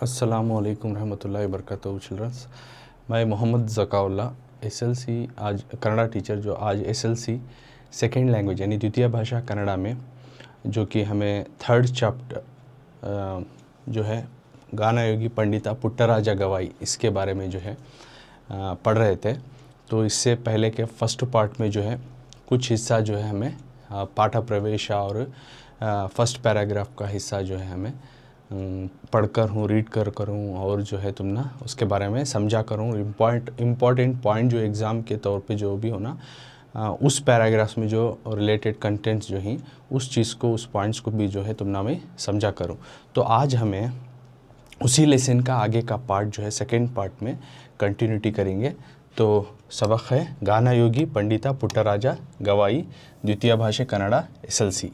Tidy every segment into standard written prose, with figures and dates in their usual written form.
अस्सलामुअलैकुम रहमतुल्लाहि व बरकातहू चिल्ड्रंस। मैं मोहम्मद ज़काउल्ला एसएलसी आज कन्नड़ा टीचर जो आज एसएलसी सेकेंड लैंग्वेज यानी द्वितीय भाषा कन्नड़ा में जो कि हमें थर्ड चैप्टर जो है गाना योगी पंडिता पुट्टराजा गवाई इसके बारे में जो है पढ़ रहे थे। तो इससे पहले के फर्स्ट पार्ट में जो है कुछ हिस्सा जो है हमें पाठ प्रवेश और फर्स्ट पैराग्राफ का हिस्सा जो है हमें पढ़कर हूँ रीड कर करूँ और जो है तुम ना उसके बारे में समझा करूँ। इम्पॉर्टेंट पॉइंट जो एग्ज़ाम के तौर पे जो भी हो ना उस पैराग्राफ्स में जो रिलेटेड कंटेंट्स जो हैं उस चीज़ को उस पॉइंट्स को भी जो है तुम ना मैं समझा करूँ। तो आज हमें उसी लेसन का आगे का पार्ट जो है सेकेंड पार्ट में कंटिन्यूटी करेंगे। तो सबक है गाना योगी पंडिता पुट्टराजा गवाई द्वितीय भाषा Kannada SLC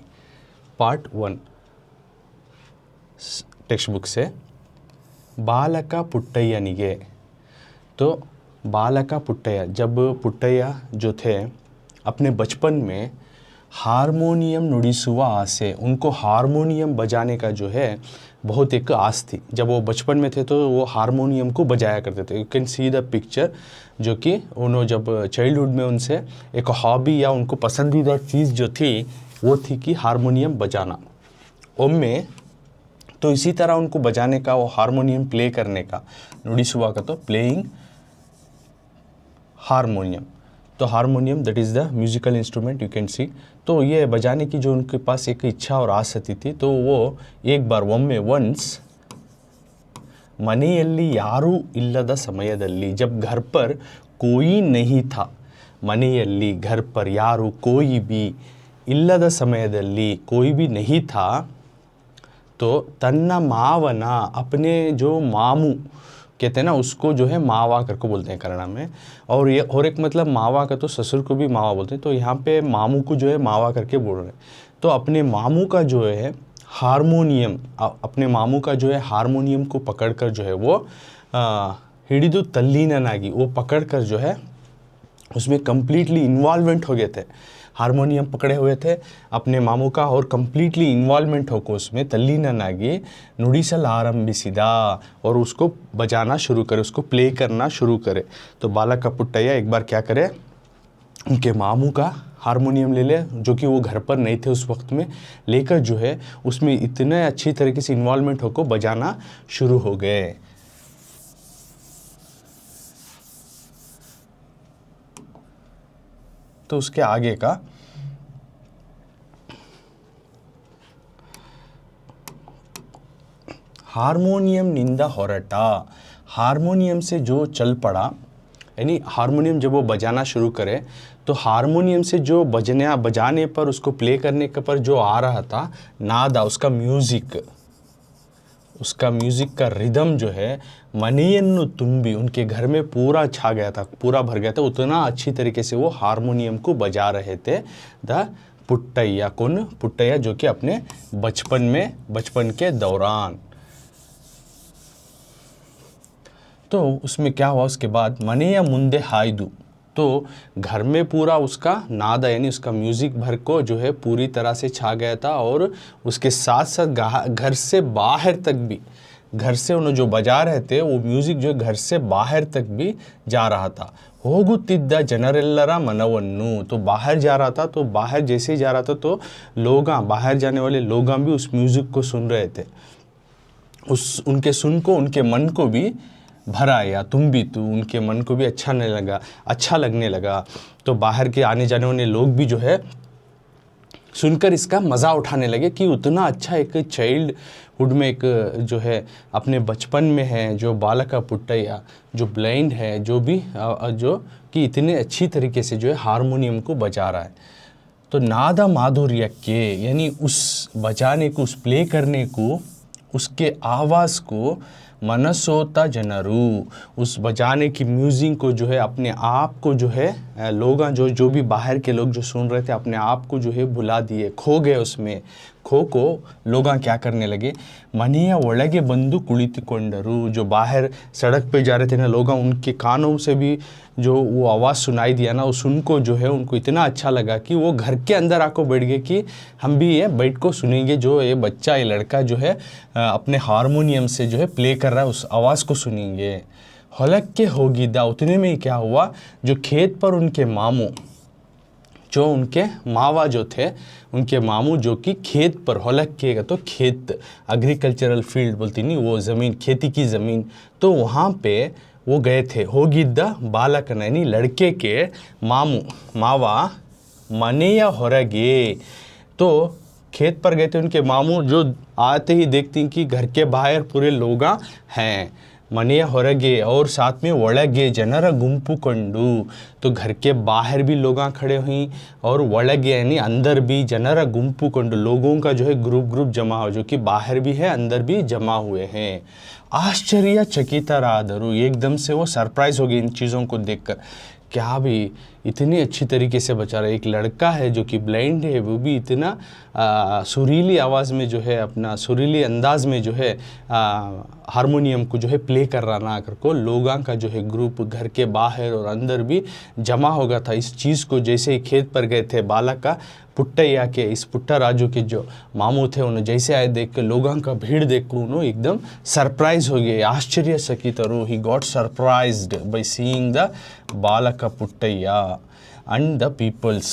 part 1 text book से। बालक पुट्टಯ್ಯನಿಗೆ। तो बालक पुट्टಯ್ಯ, जब पुट्टಯ್ಯ जो थे अपने बचपन में हारमोनियम नुडिसुवा आसे, उनको हारमोनियम बजाने का जो है बहुत एक आस थी। जब वो बचपन में थे तो वो हारमोनियम को बजाया करते थे। You can see the picture जो कि उन्होंने जब चाइल्डहुड में उनसे एक हॉबी या उनको पसंदीदा चीज़ जो थी वो थी कि हारमोनियम बजाना। उनमें तो इसी तरह उनको बजाने का वो हारमोनियम प्ले करने का नुडिसुवा का तो प्लेइंग हारमोनियम। तो harmonium that is the musical instrument you can see. तो ये बजाने की जो उनके पास एक इच्छा और आस थी तो वो एक बार वन्स ಮನೆಯಲ್ಲಿ ಯಾರೂ ಇಲ್ಲದ ಸಮಯದಲ್ಲಿ, जब घर पर कोई नहीं था, ಮನೆಯಲ್ಲಿ घर पर ಯಾರು कोई भी ಇಲ್ಲದ ಸಮಯದಲ್ಲಿ कोई भी नहीं था, तो तन्ना मावना अपने जो मामू कहते हैं ना उसको जो है मावा करके बोलते हैं कन्नड़ा में। और ये और एक मतलब मावा का तो ससुर को भी मावा बोलते हैं। तो यहाँ पे मामू को जो है मावा करके बोल रहे हैं। तो अपने मामू का जो है हारमोनियम, अपने मामू का जो है हारमोनियम को पकड़कर जो है वो हिडिदु तल्लीननागी, वो पकड़कर जो है उसमें कम्प्लीटली इन्वॉल्वमेंट हो गए थे। हारमोनियम पकड़े हुए थे अपने मामू का और कम्प्लीटली इन्वॉल्वमेंट होकर उसमें तल्लीननागी नुडिसल आरंभिसिदा, और उसको बजाना शुरू करे, उसको प्ले करना शुरू करे। तो बालक पुट्टಯ್ಯ एक बार क्या करे, उनके मामू का हारमोनियम ले ले जो कि वो घर पर नहीं थे उस वक्त में, लेकर जो है उसमें इतने अच्छी तरीके से इन्वॉल्वमेंट होकर बजाना शुरू हो गए। तो उसके आगे का हारमोनियम निंदा होरटा, हारमोनियम से जो चल पड़ा, यानी हारमोनियम जब वो बजाना शुरू करे तो हारमोनियम से जो बजाने पर उसको प्ले करने के पर जो आ रहा था नादा, उसका म्यूज़िक का रिदम जो है मनेयन्नु तुम्बी, उनके घर में पूरा छा गया था, पूरा भर गया था। उतना अच्छी तरीके से वो हारमोनियम को बजा रहे थे द पुट्टಯ್ಯ। कौन? पुट्टಯ್ಯ, जो कि अपने बचपन के दौरान। तो उसमें क्या हुआ उसके बाद, मनेय मुंदे हाइदू, तो घर में पूरा उसका नादा यानी उसका म्यूज़िक भर को जो है पूरी तरह से छा गया था। और उसके साथ साथ घर से बाहर तक भी, घर से उन्होंने जो बजा रहे थे वो म्यूज़िक जो घर से बाहर तक भी जा रहा था। ಹೋಗುತ್ತಿದ್ದ ಜನರೆಲ್ಲರ मनवन्नु, तो बाहर जा रहा था। तो बाहर जैसे ही जा रहा था तो बाहर जाने वाले लोग भी उस म्यूज़िक को सुन रहे थे। उनके सुन को उनके मन को भी भरा, या तुम भी तू, उनके मन को भी अच्छा लगने लगा। तो बाहर के आने जाने वाले लोग भी जो है सुनकर इसका मज़ा उठाने लगे कि उतना अच्छा एक चाइल्डहुड में एक जो है अपने बचपन में है जो बालक पुट्टಯ್ಯ जो ब्लाइंड है, जो भी जो कि इतने अच्छी तरीके से जो है हारमोनियम को बजा रहा है। तो नादा माधुर्य के यानी उस बजाने को, उस प्ले करने को, उसके आवाज़ को मनसोता जनरू, उस बजाने की म्यूज़िक को जो है अपने आप को जो है लोग जो भी बाहर के लोग जो सुन रहे थे अपने आप को जो है भुला दिए, खो गए उसमें। खो को लोग क्या करने लगे, मನೆಯ ಒಳಗೆ ಬಂದು ಕುಳಿತುಕೊಂಡರು, जो बाहर सड़क पे जा रहे थे ना लोग, उनके कानों से भी जो वो आवाज़ सुनाई दिया ना, उस उनको जो है उनको इतना अच्छा लगा कि वो घर के अंदर आकर बैठ गए कि हम भी ये बैठ को सुनेंगे जो ये बच्चा, ये लड़का जो है अपने हारमोनियम से जो है प्ले कर कर रहा है उस आवाज़ को सुनेंगे। हलक के होगिदा, उतने में ही क्या हुआ, जो खेत पर उनके मामू, जो उनके मावा जो थे, उनके मामू जो कि खेत पर, हलक के तो खेत, एग्रीकल्चरल फील्ड बोलती नहीं, वो ज़मीन, खेती की ज़मीन, तो वहाँ पे वो गए थे। होगिद्दा बालक यानी लड़के के मामू, मावा मनेया होरगे, तो खेत पर गए थे उनके मामू, जो आते ही देखती कि घर के बाहर पूरे लोग हैं, मनेया होरगे, और साथ में ಒಳಗೆ ಜನರ गुंपु कंडू, तो घर के बाहर भी लोग खड़े हुई, और ಒಳಗೆ यानी अंदर भी, जनर गुंपु कंडू, लोगों का जो है ग्रुप जमा हो, जो कि बाहर भी है अंदर भी जमा हुए हैं। आश्चर्यचकितराದರು, एकदम से वो सरप्राइज हो गई इन चीज़ों को देखकर, क्या भी इतनी अच्छी तरीके से बचा रहा है। एक लड़का है जो कि ब्लाइंड है, वो भी इतना सुरीली आवाज़ में जो है, अपना सुरीली अंदाज में जो है हारमोनियम को जो है प्ले कर रहा ना कर को, लोगों का जो है ग्रुप घर के बाहर और अंदर भी जमा हो गया था इस चीज़ को। जैसे ही खेत पर गए थे बालक का पुट्टैया के, इस पुट्टा राजू के जो मामू थे, उन्हें जैसे आए देख के लोगों का भीड़ देख कर उन्होंने एकदम सरप्राइज हो गए, आश्चर्यचकितರು, he got surprised by seeing the बालक Puttaiah and the peoples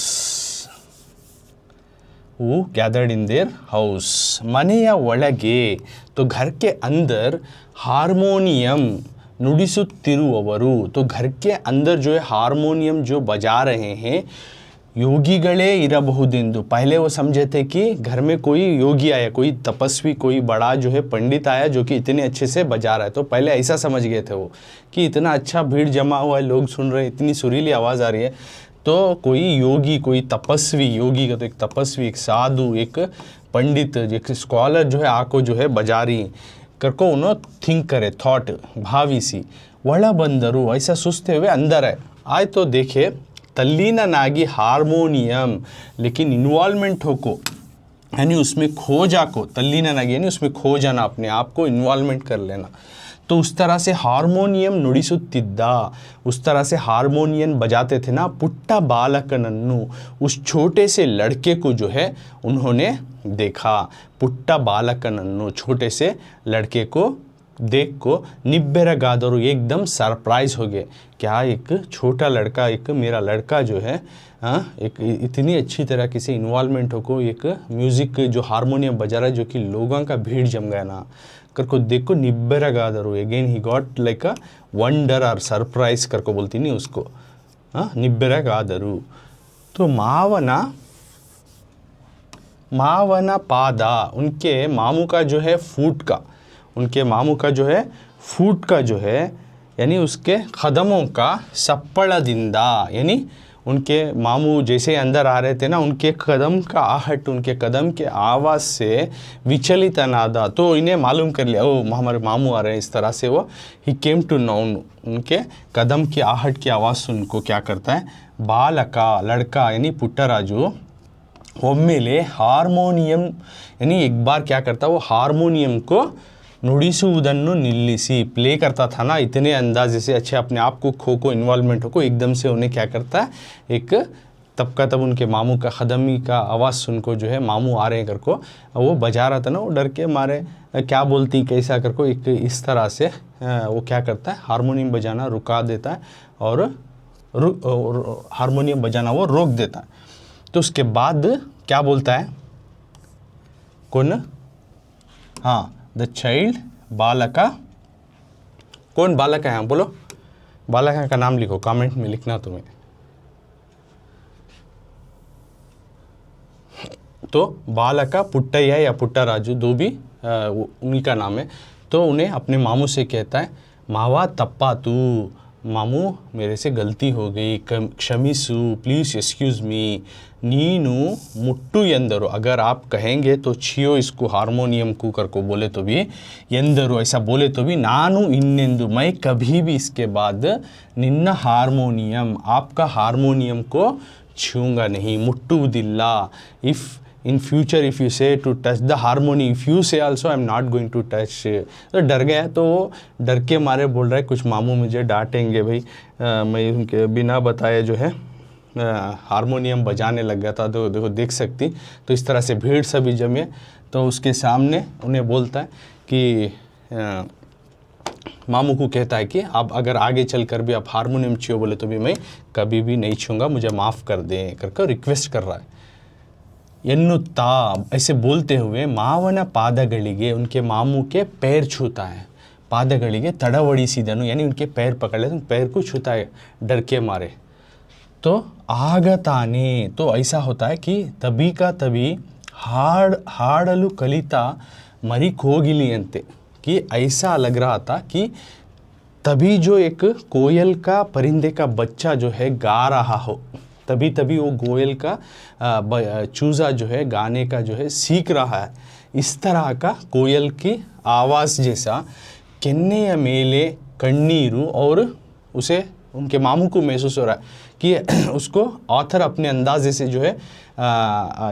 who gathered in their house। मनेया ಒಳಗೆ, तो घर के अंदर हारमोनियम ನುಡಿಸುತ್ತಿರುವವರು, तो घर के अंदर जो है हारमोनियम जो बजा रहे हैं, योगिगळे इरಬಹುದೆಂದು, पहले वो समझे थे कि घर में कोई योगी आया, कोई तपस्वी, कोई बड़ा जो है पंडित आया जो कि इतने अच्छे से बजा रहा है, तो पहले ऐसा समझ गए थे वो कि इतना अच्छा भीड़ जमा हुआ है, लोग सुन रहे हैं, इतनी सुरीली आवाज़ आ रही है, तो कोई योगी, कोई तपस्वी, योगी का तो एक तपस्वी, एक साधु, एक पंडित, एक स्कॉलर जो है आको जो है बजा रही करको उन्होंने थिंक करे, थॉट, भावी सी। ಒಳ ಬಂದರು, ऐसा सोचते हुए अंदर आए तो देखे तल्लीननागी हारमोनियम, लेकिन इन्वॉल्वमेंट हो को, यानी उसमें खो जा को, तल्लीननागी यानी उसमें खो जाना, अपने आप को इन्वॉल्वमेंट कर लेना, तो उस तरह से हारमोनियम नुडिसुत्तिद्दा, उस तरह से हारमोनियम बजाते थे ना, पुट्टा बालकनन्नु, उस छोटे से लड़के को जो है उन्होंने देखा, पुट्टा बालकनन्नु, छोटे से लड़के को देख को निब्बेरगादरू, एकदम सरप्राइज हो गए, क्या एक छोटा लड़का, एक मेरा लड़का जो है एक इतनी अच्छी तरह से इन्वॉल्वमेंट हो को, एक म्यूज़िक जो हारमोनियम बजा रहा है, जो कि लोगों का भीड़ जम गया ना करको देखो, निब्बेरगादरू, again he got like a wonder और सरप्राइज करको बोलती नहीं उसको, निब्बेरगादरू। तो मावना पादा, उनके मामू का जो है फूट का, उनके मामू का जो है फूट का जो है, यानी उसके कदमों का सप्पड़दिंदा, यानी उनके मामू जैसे अंदर आ रहे थे ना, उनके कदम का आहट, उनके कदम के आवाज़ से विचलित नादा, तो इन्हें मालूम कर लिया, ओ हमारे मामू आ रहे हैं, इस तरह से वो ही केम टू नो, उनके कदम की आहट की आवाज़ सुन को क्या करता है, बालका, लड़का यानी पुट्टराजू, ಒಮ್ಮೆಲೆ हारमोनियम, यानी एक बार क्या करता वो हारमोनियम को नुडिसुವುದನ್ನು निल्लिसी, प्ले करता था ना इतने अंदाजे से, अच्छे अपने आप को खो को इन्वॉल्वमेंट हो को, एकदम से उन्हें क्या करता है, एक तब का तब उनके मामू का कदमी का आवाज़ सुन को जो है, मामू आ रहे हैं कर को, वो बजा रहा था ना, वो डर के मारे क्या बोलती कैसा कर को, एक इस तरह से वो क्या करता है, हारमोनियम बजाना रुका देता है, और हारमोनियम बजाना वो रोक देता है। तो उसके बाद क्या बोलता है, कौन, हाँ, द चाइल्ड, बालका, कौन बालका है, बोलो बालका का नाम लिखो, कमेंट में लिखना तुम्हें। तो बालका पुट्टैया या पुट्टराजू, दो भी उन्हीं का नाम है। तो उन्हें अपने मामू से कहता है, मावा तप्पा तू, मामू मेरे से गलती हो गई, क्षमिसु, प्लीज़ एक्सक्यूज़ मी, नीनू मुट्टू यंदरो, अगर आप कहेंगे तो छियो इसको, हारमोनियम को कर को बोले तो भी, यंदरो ऐसा बोले तो भी, नानु इन्नेंदु, मैं कभी भी इसके बाद निन्ना हारमोनियम, आपका हारमोनियम को छूँगा नहीं, मुट्टुವುದಿಲ್ಲ, if in future if you say to touch the harmony, if you say also I am not going to touch, तो डर गया, तो डर के मारे बोल रहा है, कुछ मामू मुझे डांटेंगे भाई, मैं उनके बिना बताए जो है हारमोनियम बजाने लग गया था, तो देखो देख सकती, तो इस तरह से भीड़ सभी जमे, तो उसके सामने उन्हें बोलता है कि मामू को कहता है कि आप अगर आगे चल कर भी आप हारमोनियम छुओ बोले तो भी मैं कभी भी नहीं छूँगा, मुझे माफ़ कर दें करके रिक्वेस्ट कर रहा है। ಎನ್ನುತ್ತಾ ऐसे बोलते हुए ಮಾವನ ಪಾದಗಳಿಗೆ उनके मामू के पैर छूता है। पादಗಳಿಗೆ तड़वड़िसिदनु यानी उनके पैर पकड़ लेते, पैर को छूता है डर के मारे। तो ಆಗತಾನೆ तो ऐसा होता है कि तभी का तभी हाड़लु कलिता मरी कोगिलियंते, कि ऐसा लग रहा था कि तभी जो एक कोयल का परिंदे का बच्चा जो है गा रहा हो, तभी तभी वो कोयल का चूज़ा जो है गाने का जो है सीख रहा है। इस तरह का कोयल की आवाज़ जैसा केन्नेय मेले कण्णीरू, और उसे उनके मामू को महसूस हो रहा है कि उसको ऑथर अपने अंदाजे से जो है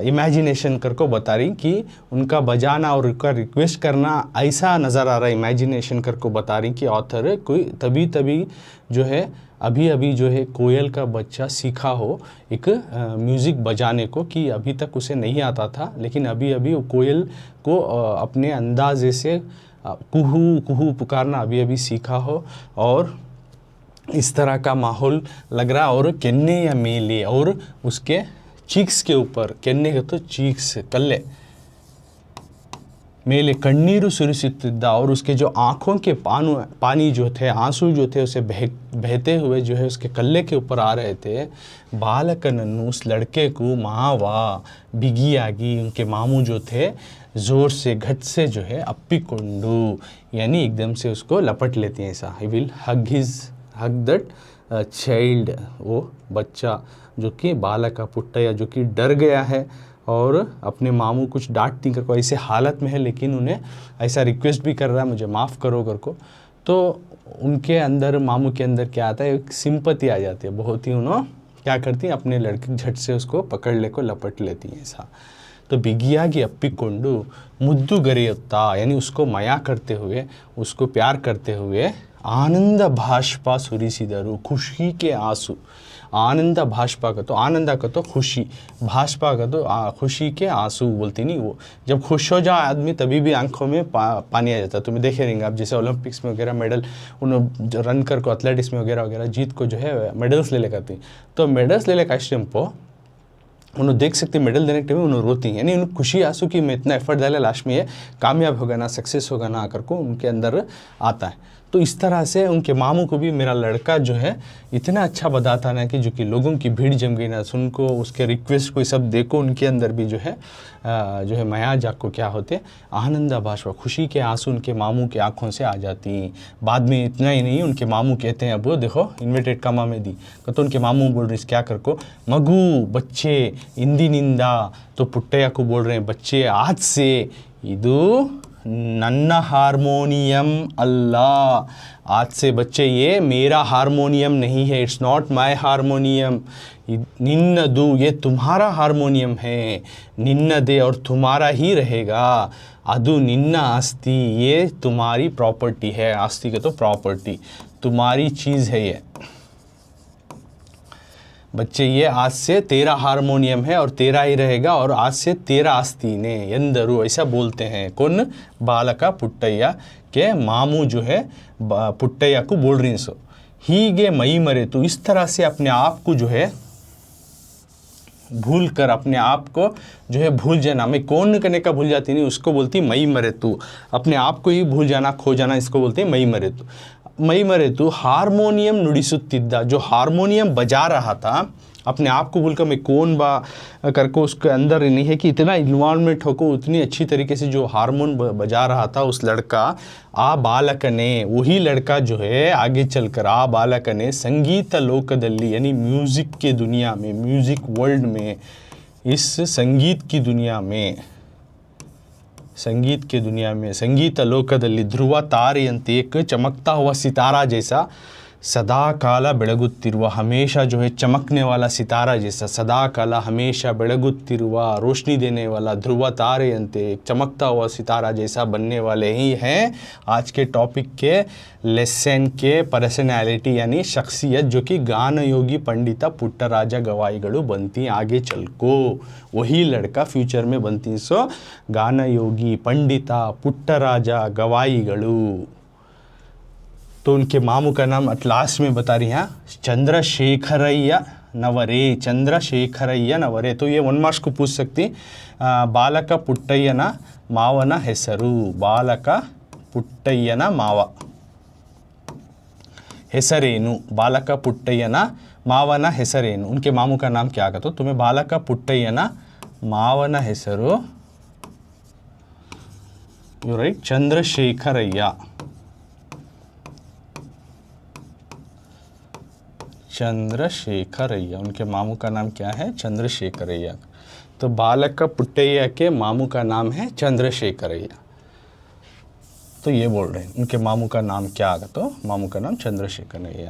इमेजिनेशन करके बता रही कि उनका बजाना और उनका रिक्वेस्ट करना ऐसा नज़र आ रहा है, इमेजिनेशन करके बता रही कि ऑथर कोई तभी तभी जो है अभी अभी जो है कोयल का बच्चा सीखा हो एक म्यूज़िक बजाने को, कि अभी तक उसे नहीं आता था, लेकिन अभी अभी वो कोयल को अपने अंदाजे से कुहू कुहू पुकारना अभी अभी सीखा हो, और इस तरह का माहौल लग रहा। और केन्ने या मेले, और उसके चीक्स के ऊपर, केन्ने का तो चीक्स कल्ले, मेले कण्णीरू सुरिಸುತ್ತಿದ್ದ, और उसके जो आँखों के पानी जो थे, आंसू जो थे उसे बहते हुए जो है उसके कल्ले के ऊपर आ रहे थे। बालकनन्नु उस लड़के को मावा बिगियागी, उनके मामू जो थे ज़ोर से घट से जो है अप्पिकोंडू यानी एकदम से उसको लपट लेते हैं। ऐसा he will hug that child, वो बच्चा जो कि बालक पुट्टया जो कि डर गया है और अपने मामू कुछ डांटती कर को ऐसे हालत में है, लेकिन उन्हें ऐसा रिक्वेस्ट भी कर रहा है मुझे माफ़ करो कर को। तो उनके अंदर, मामू के अंदर क्या आता है, एक सिंपत्ति आ जाती है बहुत ही। उन्होंने क्या करती हैं, अपने लड़के झट से उसको पकड़ ले को लपट लेती हैं ऐसा। तो बिगियागी अप्पिकोंडू मुद्दु गरेयुत्ता यानी उसको माया करते हुए, उसको प्यार करते हुए आनंद भाष्पा सुरिसिदरू, खुशी के आंसू। आनंद भाष्पा का तो आनंद का तो खुशी, भाष्पा का तो खुशी के आंसू बोलती नहीं। वो जब खुश हो जाए आदमी तभी भी आंखों में पानी आ जाता है। तुम्हें देखे रहेंगे आप, जैसे ओलंपिक्स में वगैरह मेडल उन रन कर को एथलेटिक्स में वगैरह वगैरह जीत को जो है मेडल्स ले लेकर आती, तो मेडल्स ले लेकर इस टाइम पर उन्होंने देख सकते मेडल देने के टाइम उन्होंने रोती, यानी उन्हें खुशी आंसू कि मैं इतना एफर्ट डाला, लास्ट में ये कामयाब होगा ना, सक्सेस होगा ना आकर को उनके अंदर आता है। तो इस तरह से उनके मामू को भी मेरा लड़का जो है इतना अच्छा बताता ना कि जो कि लोगों की भीड़ जम गई ना, सुन को उसके रिक्वेस्ट को सब देखो, उनके अंदर भी जो है माया जाको क्या होते आनंद भाषा, खुशी के आंसू उनके मामू के आंखों से आ जाती। बाद में इतना ही नहीं, उनके मामू कहते हैं अब देखो इन्वेटेड कामा में दी, तो उनके मामू बोल रहे क्या कर को मगू बच्चे इंदी निंदा, तो पुट्टया को बोल रहे हैं बच्चे आज से इदू नन्ना हारमोनियम अल्लाह, आज से बच्चे ये मेरा हारमोनियम नहीं है, इट्स नॉट माय हारमोनियम। निन्नदू ये तुम्हारा हारमोनियम है, निन्नदे और तुम्हारा ही रहेगा, अदु निन्ना आस्ती ये तुम्हारी प्रॉपर्टी है, आस्ती का तो प्रॉपर्टी तुम्हारी चीज़ है ये। बच्चे ये आज से तेरा हारमोनियम है और तेरा ही रहेगा, और आज से तेरा आस्ती ने यंदरू ऐसा बोलते हैं कौन, बालका पुट्टैया के मामू जो है पुट्टैया को बोल रही सो। हीगे मई मरे तू, इस तरह से अपने आप को जो है भूल कर, अपने आप को जो है भूल जाना, मैं कौन करने का भूल जाती नहीं, उसको बोलती मई मरे तू, अपने आप को ही भूल जाना, खो जाना, इसको बोलते हैं मई मरे तू। मई मरे तू हारमोनियम नुडिसुत्तिद्दा, जो हारमोनियम बजा रहा था, अपने आप को भूलकर मैं कौन बा करके उसके अंदर नहीं है कि इतना इन्वॉल्वमेंट होकर उतनी अच्छी तरीके से जो हारमोन बजा रहा था उस लड़का, आ बालक ने, वही लड़का जो है आगे चलकर आ बालक ने संगीत लोकदल्ली यानी म्यूज़िक के दुनिया में, म्यूज़िक वर्ल्ड में, इस संगीत की दुनिया में, संगीत के दुनिया में, संगीत लोकदल्ली ध्रुव तारेयंते एक चमकता हुआ सितारा जैसा, सदा काला बेಳಗುತ್ತಿರುವ, हमेशा जो है चमकने वाला सितारा जैसा, सदा काला हमेशा बेಳಗುತ್ತಿರುವ रोशनी देने वाला, ध्रुव तारेयंते एक चमकता हुआ सितारा जैसा बनने वाले ही हैं आज के टॉपिक के लेसन के पर्सनैलिटी यानी शख्सियत, जो कि गान योगी पंडिता पुट्टराजा गवाईगळु बनती आगे चल को, वही लड़का फ्यूचर में बनती। सो गान योगी पंडिता पुट्टराजा गवाईगळु तो उनके मामू का नाम at लास्ट में बता रही हैं चंद्रशेखरಯ್ಯ नवरे, चंद्रशेखरಯ್ಯ नवरे। तो ये 1 मार्क्स को पूछ सकती। बालक पुट्टಯ್ಯನ ಮಾವನ ಹೆಸರು, बालक पुट्टಯ್ಯನ ಮಾವ ಹೆಸರೇನು, बालक पुट्टಯ್ಯನ ಮಾವನ ಹೆಸರೇನು, उनके मामू का नाम क्या आगा। तो तुम्हें बालक पुट्टಯ್ಯನ ಮಾವನ ಹೆಸರು, यू राइट, चंद्रशेखरಯ್ಯ, चंद्रशेखरಯ್ಯ, उनके मामू का नाम क्या है, चंद्रशेखरಯ್ಯ। तो बालक पुट्टಯ್ಯ के मामू का नाम है चंद्रशेखरಯ್ಯ। तो ये बोल रहे हैं उनके मामू का नाम क्या आगा। तो मामू का नाम चंद्रशेखरಯ್ಯ।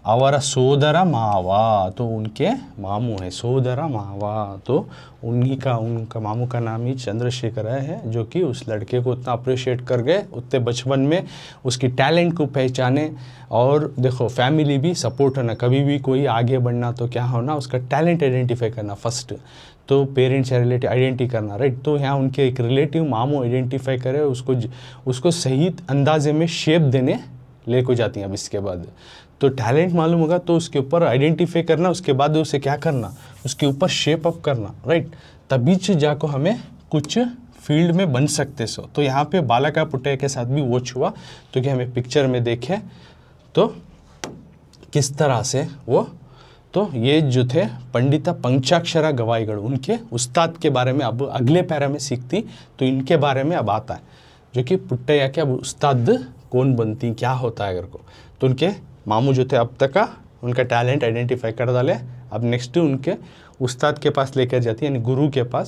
ಅವರ सोदर मावा, तो उनके मामू है सोदर मावा, तो उनका मामू का नाम ही चंद्रशेखर है, जो कि उस लड़के को उतना अप्रिशिएट कर गए उतने बचपन में, उसकी टैलेंट को पहचाने। और देखो फैमिली भी सपोर्ट होना, कभी भी कोई आगे बढ़ना तो क्या होना, उसका टैलेंट आइडेंटिफाई करना फर्स्ट, तो पेरेंट्स या रिलेटिव आइडेंटिफाई करना, राइट। तो यहाँ उनके एक रिलेटिव मामू आइडेंटिफाई करे, उसको सही अंदाजे में शेप देने ले को जाती हैं। अब इसके बाद तो टैलेंट मालूम होगा तो उसके ऊपर आइडेंटिफाई करना, उसके बाद उसे क्या करना, उसके ऊपर शेप अप करना, राइट। तभी जाको हमें कुछ फील्ड में बन सकते सो। तो यहाँ पे बालक पुट्टಯ್ಯ के साथ भी वो हुआ, तो कि हमें पिक्चर में देखें तो किस तरह से वो, तो ये जो थे पंडित पंचाक्षरा गवाईगढ़, उनके उस्ताद के बारे में अब अगले पैरा में सीखती। तो इनके बारे में अब आता है, जो कि पुट्टಯ್ಯ के अब उस्ताद कौन बनती, क्या होता है अगर को। तो उनके मामू जो थे अब तक का उनका टैलेंट आइडेंटिफाई कर डाले, अब नेक्स्ट उनके उस्ताद के पास लेकर जाती है, यानी गुरु के पास।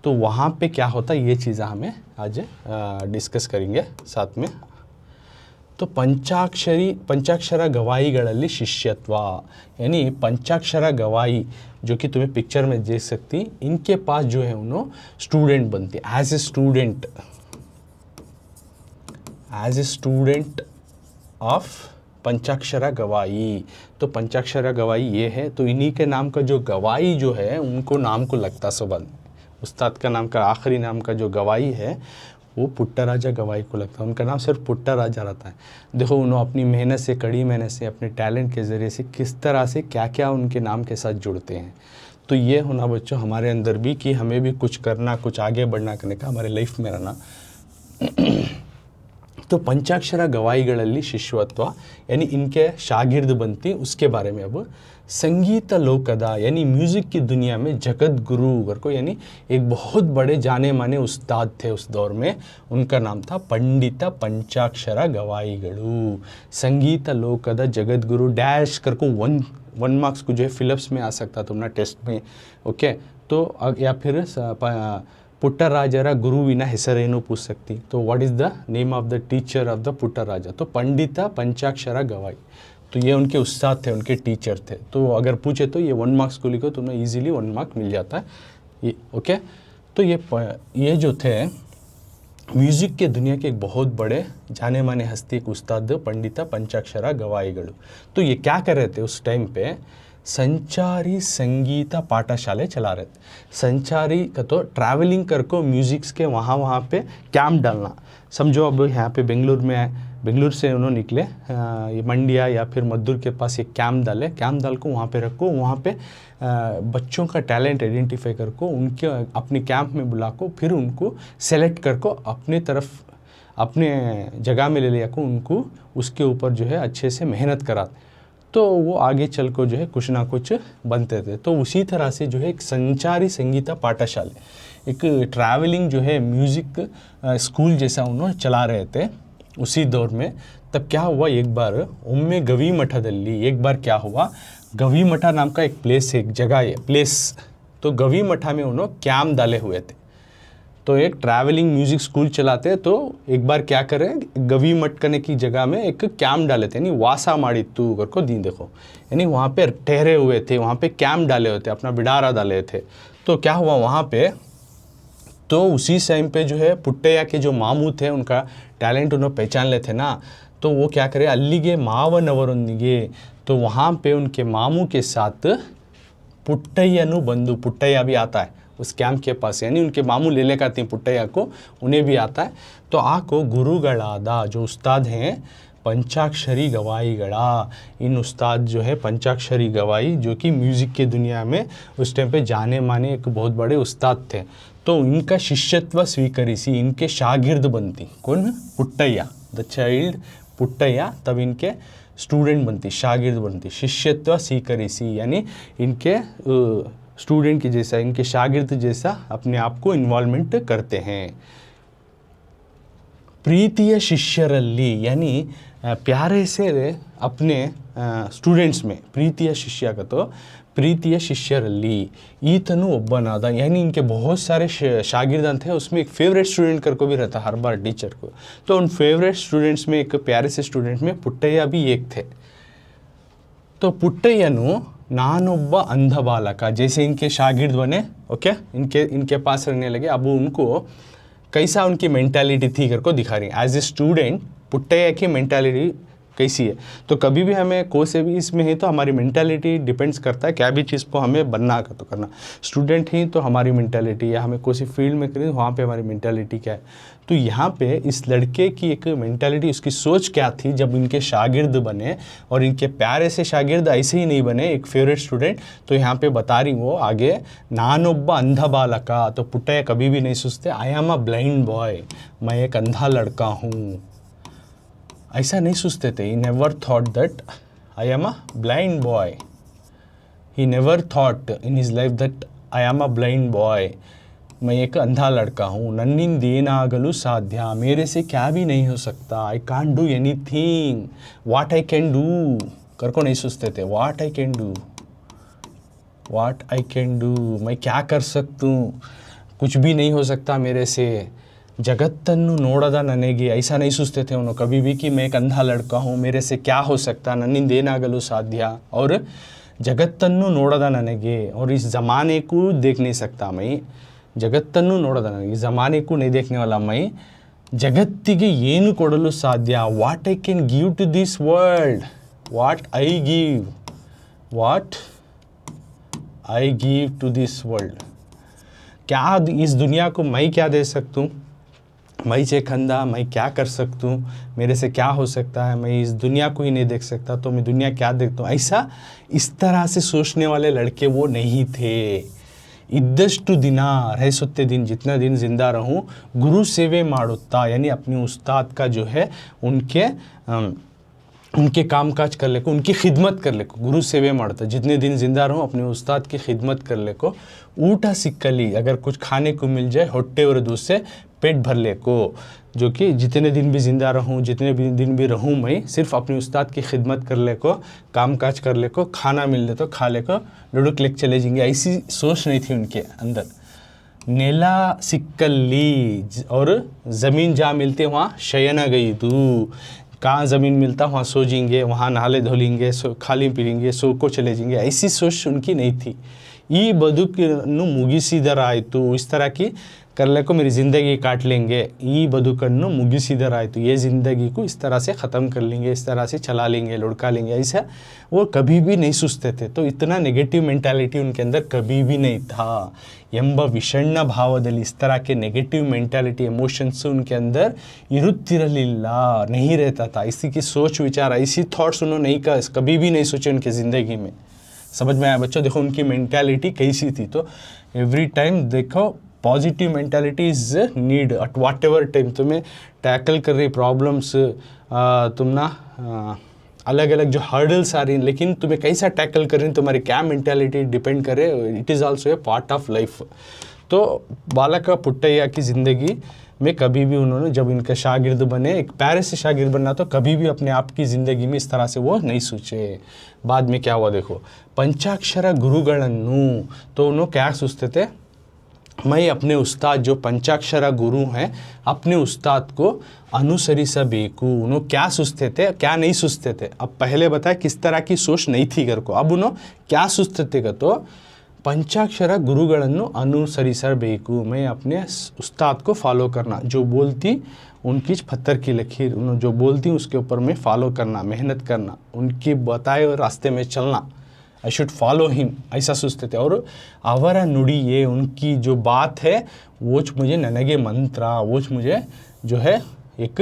तो वहाँ पे क्या होता है, ये चीज़ें हमें आज डिस्कस करेंगे साथ में। तो पंचाक्षर गवाईಗಳಲ್ಲಿ शिष्यत्व, यानी पंचाक्षर गवाई जो कि तुम्हें पिक्चर में देख सकती, इनके पास जो है उन्होंने स्टूडेंट बनती एज ए स्टूडेंट ऑफ पंचाक्षरा गवाई। तो पंचाक्षरा गवाई ये है, तो इन्हीं के नाम का जो गवाई जो है उनको नाम को लगता सबल, उस्ताद का नाम का आखिरी नाम का जो गवाई है वो पुट्टराजा गवाई को लगता है। उनका नाम सिर्फ पुट्टराजा रहता है। देखो उन्होंने अपनी मेहनत से, कड़ी मेहनत से, अपने टैलेंट के ज़रिए से किस तरह से क्या क्या उनके नाम के साथ जुड़ते हैं। तो ये होना बच्चों हमारे अंदर भी कि हमें भी कुछ करना, कुछ आगे बढ़ना करने का हमारे लाइफ में रहना। तो पंचाक्षरा गवाईಗಳಲ್ಲಿ शिष्यत्व, यानी इनके शागिर्द बनती, उसके बारे में अब संगीत लोकदा, यानी म्यूज़िक की दुनिया में जगत गुरु अगर को, यानी एक बहुत बड़े जाने माने उस्ताद थे उस दौर में, उनका नाम था पंडित पंचाक्षरा गवाईगढ़ु। संगीत लोकदा जगत गुरु डैश कर को 1 मार्क्स को जो है फिलिप्स में आ सकता तुमने टेस्ट में, ओके। तो या फिर पुट्टराजर गुरुविನ ಹೆಸರೇನು पूछ सकती। तो what is the name of the teacher of the Puttaraja, तो पंडित पंचाक्षरा गवाई। तो ये उनके उस्ताद थे, उनके टीचर थे। तो अगर पूछे तो ये 1 मार्क्स को लिखो, तुम्हें इजीली 1 मार्क मिल जाता है ये, ओके। तो ये जो थे म्यूज़िक के दुनिया के एक बहुत बड़े जाने माने हस्ती, एक उस्ताद पंडित पंचाक्षरा गवाईगढ़। तो ये क्या कर रहे थे उस टाइम पे, संचारी संगीत पाठशाले चला रहे थे। संचारी का तो ट्रैवलिंग कर को म्यूज़िक्स के वहाँ पे कैंप डालना। समझो अब यहाँ पे बेंगलुरु से उन्होंने निकले, ये मंडिया या फिर मद्दूर के पास एक कैंप डाल को वहाँ पे रखो, वहाँ पे बच्चों का टैलेंट आइडेंटिफाई कर को उनके अपने कैंप में बुला को, फिर उनको सेलेक्ट कर को अपने तरफ अपने जगह में ले लिया को, उनको उसके ऊपर जो है अच्छे से मेहनत कराते, तो वो आगे चल को जो है कुछ ना कुछ बनते थे। तो उसी तरह से जो है एक संचारी संगीत पाठशाले, एक ट्रैवलिंग जो है म्यूज़िक स्कूल जैसा उन्होंने चला रहे थे उसी दौर में। तब क्या हुआ, एक बार उम्मे गवी मठदल्ली, एक बार क्या हुआ, गवी मठा नाम का एक प्लेस है, एक जगह है प्लेस, तो गवी मठा में उन्होंने कैंप डाले हुए थे। तो एक ट्रैवलिंग म्यूज़िक स्कूल चलाते हैं, तो एक बार क्या करें, गवी मठ करने की जगह में एक कैंप डाले थे, यानी वासा माड़ित्तु कर को दी देखो, यानी वहाँ पे ठहरे हुए थे, वहाँ पे कैंप डाले हुए थे, अपना बिडारा डाले थे। तो क्या हुआ वहाँ पे, तो उसी टाइम पे जो है पुट्टಯ್ಯ के जो मामू थे उनका टैलेंट उन्होंने पहचान लेते ना, तो वो क्या करे, अल्लिगे मावनवरೊಂದಿಗೆ, तो वहाँ पे उनके मामू के साथ पुट्टಯ್ಯನು बंधु, पुट्टಯ್ಯ भी आता है उस कैंप के पास, यानी उनके मामू ले लेकर आते हैं पुट्टಯ್ಯ को, उन्हें भी आता है। तो आको गुरुगलादा जो उस्ताद हैं पंचाक्षरी गवाई गड़ा। इन उस्ताद जो है पंचाक्षरी गवाई, जो कि म्यूज़िक के दुनिया में उस टाइम पे जाने माने एक बहुत बड़े उस्ताद थे। तो इनका शिष्यत्व स्वीकरिसी, इनके शागिर्द बनती कौन? पुट्टैया, द चाइल्ड पुट्टैया, तब इनके स्टूडेंट बनती, शागिर्द बनती। शिष्यत्व स्वीकरिसी यानी इनके स्टूडेंट की जैसा, इनके शागिर्द जैसा अपने आप को इन्वॉल्वमेंट करते हैं। प्रीतिय शिष्यरल्ली यानी प्यारे से अपने स्टूडेंट्स में, प्रीतिय शिष्य का तो प्रीतिय शिष्यरल्ली ಈತನು ಒಬ್ಬನಾದ, यानी इनके बहुत सारे शागिर्द थे, उसमें एक फेवरेट स्टूडेंट कर को भी रहता हर बार टीचर को। तो उन फेवरेट स्टूडेंट्स में, एक प्यारे से स्टूडेंट में पुट्टैया भी एक थे। तो पुट्टैयनु नानोब्ब अंध बालक, जैसे इनके शागिर्द बने, ओके, इनके पास रहने लगे। अब उनको कैसा उनकी मेंटालिटी थी कर को दिखा रही है। एज ए स्टूडेंट पुट्टैया की मेंटालिटी कैसी है। तो कभी भी हमें कोई से भी इसमें है तो हमारी मेंटालिटी डिपेंड्स करता है क्या भी चीज़ को हमें बनना का तो करना। स्टूडेंट ही तो हमारी मेंटालिटी, या हमें कोई फील्ड में करें वहाँ पे हमारी मेंटालिटी क्या है। तो यहाँ पे इस लड़के की एक मेंटालिटी, उसकी सोच क्या थी जब इनके शागिर्द बने, और इनके प्यारे से शागिर्द ऐसे ही नहीं बने, एक फेवरेट स्टूडेंट। तो यहाँ पे बता रही वो आगे, नानोब्ब अंध बालका। तो पुट्टैया कभी भी नहीं सोचते I am a blind boy, मैं एक अंधा लड़का हूँ, ऐसा नहीं सोचते थे। He never thought that I am a blind boy, he never thought in his life that I am a blind boy, मैं एक अंधा लड़का हूँ। नन्निंदेनागलु साध्या, मेरे से क्या भी नहीं हो सकता। I can't do anything, what I can do कर को नहीं सोचते थे। What I can do, what I can do, मैं क्या कर सकता हूँ, कुछ भी नहीं हो सकता मेरे से। जगत्तन्नु नोड़दा ननेगे, ऐसा नहीं सोचते थे उन्होंने कभी भी कि मैं एक अंधा लड़का हूँ, मेरे से क्या हो सकता। नन्निंदेनागलु साध्या, और जगत्तन्नु नोड़दा ननेगे, और इस ज़माने को देख नहीं सकता मैं। जगत्तन्नु नोड़दा ननेगे, ज़माने को नहीं देखने वाला मैं। जगत्तिगे ಏನು ಕೊಡಲು ಸಾಧ್ಯ, what I can give to this world, what I give to this world, क्या इस दुनिया को मैं क्या दे सकता हूँ। मैं चेखंदा, मैं क्या कर सकता हूँ, मेरे से क्या हो सकता है, मैं इस दुनिया को ही नहीं देख सकता तो मैं दुनिया क्या देखता हूँ। ऐसा इस तरह से सोचने वाले लड़के वो नहीं थे। इद्दष्टु दिन रह सुत्ते दिन, जितना दिन जिंदा रहूँ, गुरु सेवे माडुत्ता, यानी अपने उस्ताद का जो है उनके कामकाज कर ले को, उनकी खिदमत कर ले को गुरु सेवे मारता। जितने दिन जिंदा रहूँ अपने उस्ताद की खिदमत कर ले को। ऊटा सिक्कली, अगर कुछ खाने को मिल जाए, होट्टे और दूध से पेट भर ले को, जो कि जितने दिन भी ज़िंदा रहूँ, जितने भी दिन भी रहूँ, मैं सिर्फ अपने उस्ताद की खिदमत कर ले को, काम काज कर ले को, खाना मिल ले तो खा ले को, लुढ़क लेक चले जाएंगे, ऐसी सोच नहीं थी उनके अंदर। नेला सिक्कली, और ज़मीन जहाँ मिलती वहाँ शयना गई तू, कहाँ ज़मीन मिलता वहाँ सो जाएंगे, वहाँ नहाले धोलेंगे, खाली पीलेंगे, सो को चले जाएंगे, ऐसी सोच उनकी नहीं थी। ये बदुकन्नु मुगिसिदर आयतु, इस तरह की कर ले को मेरी ज़िंदगी काट लेंगे। ये बदुकन्नु मुगिसिदर आयतु, ये ज़िंदगी को इस तरह से ख़त्म कर लेंगे, इस तरह से चला लेंगे, लुढ़का लेंगे, ऐसा वो कभी भी नहीं सोचते थे। तो इतना नेगेटिव मेंटालिटी उनके अंदर कभी भी नहीं था। ಎಂಬ ವಿಷಣ್ಣ ಭಾವದಲ್ಲಿ, इस तरह के नेगेटिव मेंटालिटी इमोशंस उनके अंदर इरुत्तिरलिಲ್ಲ, नहीं रहता था। इसी की सोच विचार, ऐसी थॉट्स उन्होंने कभी भी नहीं सोचे उनके ज़िंदगी में। समझ में आया बच्चों? देखो उनकी मेंटालिटी कैसी थी। तो एवरी टाइम देखो positive mentality is need at what ever time. तुम्हें टैकल कर रही प्रॉब्लम्स, तुम ना अलग अलग जो हर्डल्स आ रही हैं, लेकिन तुम्हें कैसा टैकल कर रही हैं, तुम्हारी क्या मेंटालिटी डिपेंड करे। It is also a part of life. तो बालक पुट्टैया की ज़िंदगी में कभी भी उन्होंने, जब इनका शागिर्द बने, एक प्यारे से शागिर्द बनना, तो कभी भी अपने आप की ज़िंदगी में इस तरह से वो नहीं सोचे। बाद में क्या हुआ देखो, पंचाक्षर गुरुगणनु, तो उन्होंने क्या सोचते थे, मैं अपने उस्ताद जो पंचाक्षरा गुरु हैं, अपने उस्ताद को अनुसरिसबेकु। उन्होंने क्या सोचते थे, क्या नहीं सोचते थे। अब पहले बताया किस तरह की सोच नहीं थी घर को, अब उन्होंने क्या सोचते थे तो पंचाक्षरा गुरुगणनु अनुसरिसबेकु, मैं अपने उस्ताद को फॉलो करना, जो बोलती उनकी पत्थर की लकीर, उन्होंने जो बोलती उसके ऊपर मैं फॉलो करना, मेहनत करना, उनके बताए हुए रास्ते में चलना, आई शुड फॉलो हिम, ऐसा सोचते थे। और अवर नुड़ी, ये उनकी जो बात है वो मुझे ननगे मंत्रा, वो मुझे जो है एक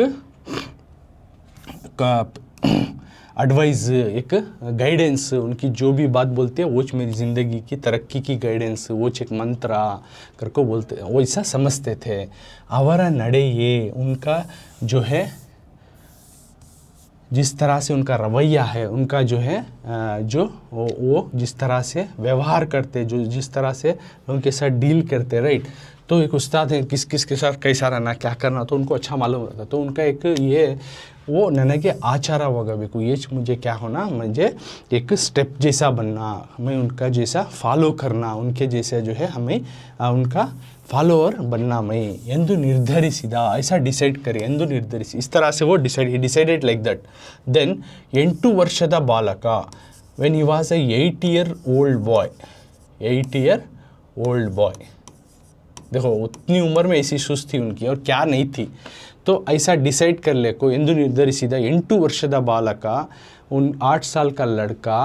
एडवाइस, एक गाइडेंस, उनकी जो भी बात बोलते हैं वो मेरी ज़िंदगी की तरक्की की गाइडेंस, वो एक मंत्रा करको बोलते, वो ऐसा समझते थे। अवरा नडे, ये उनका जो है, जिस तरह से उनका रवैया है, उनका जो है जो वो जिस तरह से व्यवहार करते, जो जिस तरह से उनके साथ डील करते, राइट। तो एक उस्ताद है, किस किस के साथ कैसा रहना, क्या करना, तो उनको अच्छा मालूम रहता। तो उनका एक ये वो ननगे आचारा होगा बेकू, ये मुझे क्या होना, मुझे एक स्टेप जैसा बनना, हमें उनका जैसा फॉलो करना, उनके जैसे जो है हमें उनका फॉलोअर बनना मैं ಎಂದು ನಿರ್ಧರಿಸಿದ, ऐसा डिसाइड करे, ಎಂದು ನಿರ್ಧರಿಸಿ, इस तरह से वो डिसाइडेड लाइक दैट। देन 8 ವರ್ಷದ ಬಾಲಕ, when he was a 8-year-old boy, 8-year-old boy, देखो उतनी उम्र में ऐसी सोच थी उनकी और क्या नहीं थी। तो ऐसा डिसाइड कर ले को ಎಂದು ನಿರ್ಧರಿಸಿದ 8 ವರ್ಷದ ಬಾಲಕ, उन 8 साल का लड़का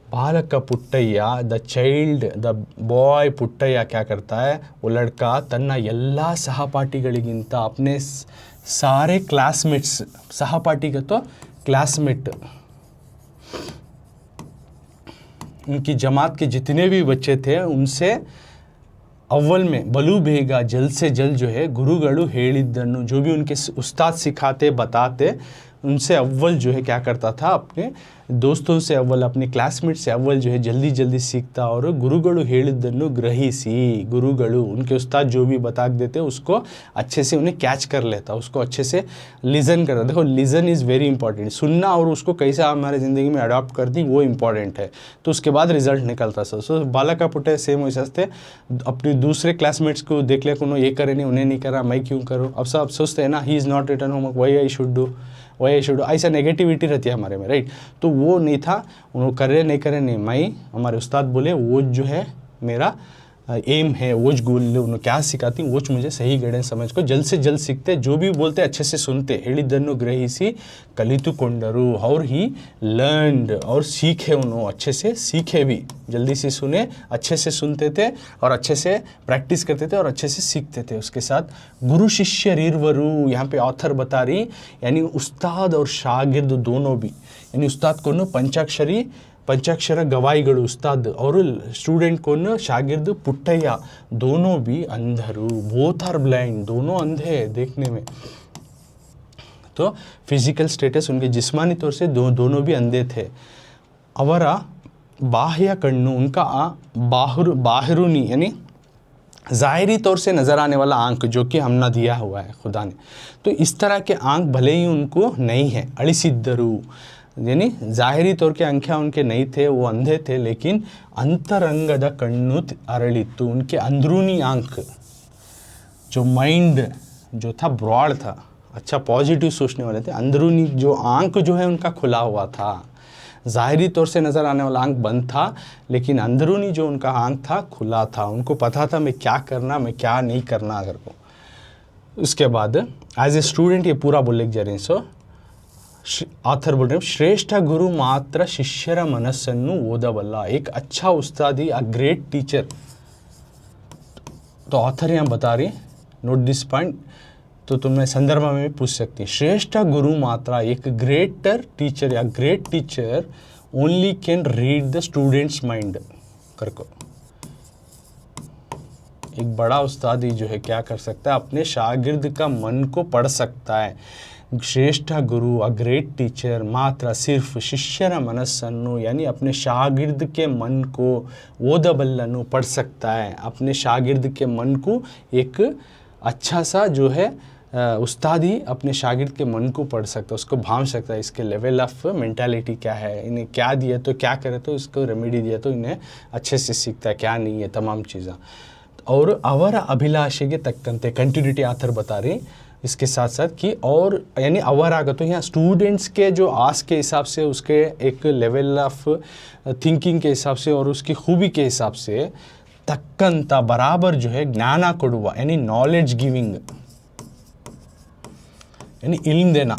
बालक पुट्टಯ್ಯ, द चाइल्ड, द बॉय पुट्टಯ್ಯ क्या करता है, वो लड़का तन्ना ಎಲ್ಲ सहपाठिಗಳಿಗಿಂತ, अपने सारे क्लासमेट्स, सहपाठी का तो क्लासमेट, उनकी जमात के जितने भी बच्चे थे उनसे अव्वल में बलू बेगा, जल्द से जल्द जो है गुरुगलु ಹೇಳಿದ್ದನ್ನು, जो भी उनके उस्ताद सिखाते बताते उनसे अव्वल जो है क्या करता था, अपने दोस्तों से अव्वल, अपने क्लासमेट से अव्वल जो है जल्दी जल्दी सीखता। और गुरुगलु ಹೇಳಿದ್ದನ್ನು ग्रहिसी, गुरुगलु उनके उस्ताद जो भी बता देते उसको अच्छे से उन्हें कैच कर लेता, उसको अच्छे से लिसन करता। देखो लिसन इज़ वेरी इंपॉर्टेंट, सुनना और उसको कैसे हमारे ज़िंदगी में अडॉप्ट कर दी वो इंपॉर्टेंट है, तो उसके बाद रिजल्ट निकलता। सो बालक का पुट्टे सेम वैसे थे, अपने दूसरे क्लासमेट्स को देख ले, उन्होंने ये करे नहीं, उन्हें नहीं करा, मैं क्यों करूँ, अब सब सोचते हैं ना, he is not return homework, why I should do, why I should do, ऐसा नेगेटिविटी रहती है हमारे में, राइट। तो वो नहीं था, उन्होंने करे नहीं करे नहीं, मैं, हमारे उस्ताद बोले वो जो है मेरा एम है, वो गोल, उन्होंने क्या सिखाती वो मुझे सही गाइडेंस समझ को जल्द से जल्द सीखते, जो भी बोलते अच्छे से सुनते। ಹೇಳಿದ್ದನ್ನು ग्रहिಸಿ ಕಲಿತುಕೊಂಡರು, और ही लर्नड, और सीखे, उन्होंने अच्छे से सीखे भी, जल्दी से सुने, अच्छे से सुनते थे और अच्छे से प्रैक्टिस करते थे और अच्छे से सीखते थे। उसके साथ गुरु शिष्यरीर्वरु, यहाँ पे ऑथर बता रही, यानी उस्ताद और शागिर्द दोनों भी, यानी उस्ताद को पंचाक्षर गवाईगढ़ उस्ताद और स्टूडेंट को शागिर्द पुट्टಯ್ಯ, दोनों भी अंधरू, बोथ आर ब्लाइंड, दोनों अंधे देखने में। तो फिजिकल स्टेटस उनके जिस्मानी तौर से दोनों भी अंधे थे। अवरा बाह्य कण्णु, उनका बाहरुनी यानी ज़ाहिरी तौर से नज़र आने वाला आंख जो कि हमने दिया हुआ है खुदा ने, तो इस तरह के आंख भले ही उनको नहीं है। अಳಿಸಿದ್ದರು, यानी ज़ाहिरी तौर के आंखें उनके नहीं थे, वो अंधे थे, लेकिन अंतरंगद कण्णु अरಳಿತ್ತು, उनके अंदरूनी आंख, जो माइंड जो था ब्रॉड था, अच्छा पॉजिटिव सोचने वाले थे, अंदरूनी जो आंख जो है उनका खुला हुआ था। ज़ाहिरी तौर से नज़र आने वाला आंख बंद था, लेकिन अंदरूनी जो उनका आंख था खुला था, उनको पता था मैं क्या करना, मैं क्या नहीं करना अगर को। उसके बाद एज ए स्टूडेंट ये पूरा बोलने जा रहे हैं। सो आथर बोल रहे हैं, श्रेष्ठ गुरु मात्र शिष्यर मनस्सन्नु ओदबल्ल, एक अच्छा उस्ताद ही, अ ग्रेट टीचर। तो ऑथर यहाँ बता रही, नोट दिस पॉइंट, तो तुम्हें संदर्भ में भी पूछ सकती है। श्रेष्ठ गुरु मात्रा, एक ग्रेटर टीचर या great teacher only can read the students mind करको, एक बड़ा उस्ताद ही जो है क्या कर सकता है, अपने शागिर्द का मन को पढ़ सकता है। श्रेष्ठ गुरु, अ ग्रेट टीचर, मात्र सिर्फ शिष्यर मनस्सन्नु, यानी अपने शागिर्द के मन को ओदबल्लनु पढ़ सकता है, अपने शागिर्द के मन को एक अच्छा सा जो है उस्ताद ही अपने शागिर्द के मन को पढ़ सकता है, उसको भांप सकता है, इसके लेवल ऑफ मेंटालिटी क्या है, इन्हें क्या दिया तो क्या करे, तो इसको रेमेडी दिया तो इन्हें अच्छे से सीखता है, क्या नहीं है, तमाम चीज़ें। और ಅವರ ಅಭಿಲಾಷೆಗೆ ತಕ್ಕಂತೆ कंटिन्यूटी आथर बता रही इसके साथ साथ कि, और यानी अवर आगा, तो यहाँ स्टूडेंट्स के जो आस के हिसाब से, उसके एक लेवल ऑफ थिंकिंग के हिसाब से और उसकी खूबी के हिसाब से तक्कंता बराबर जो है ज्ञान ಕೊಡುವ, यानी नॉलेज गिविंग, यानी इल्म देना,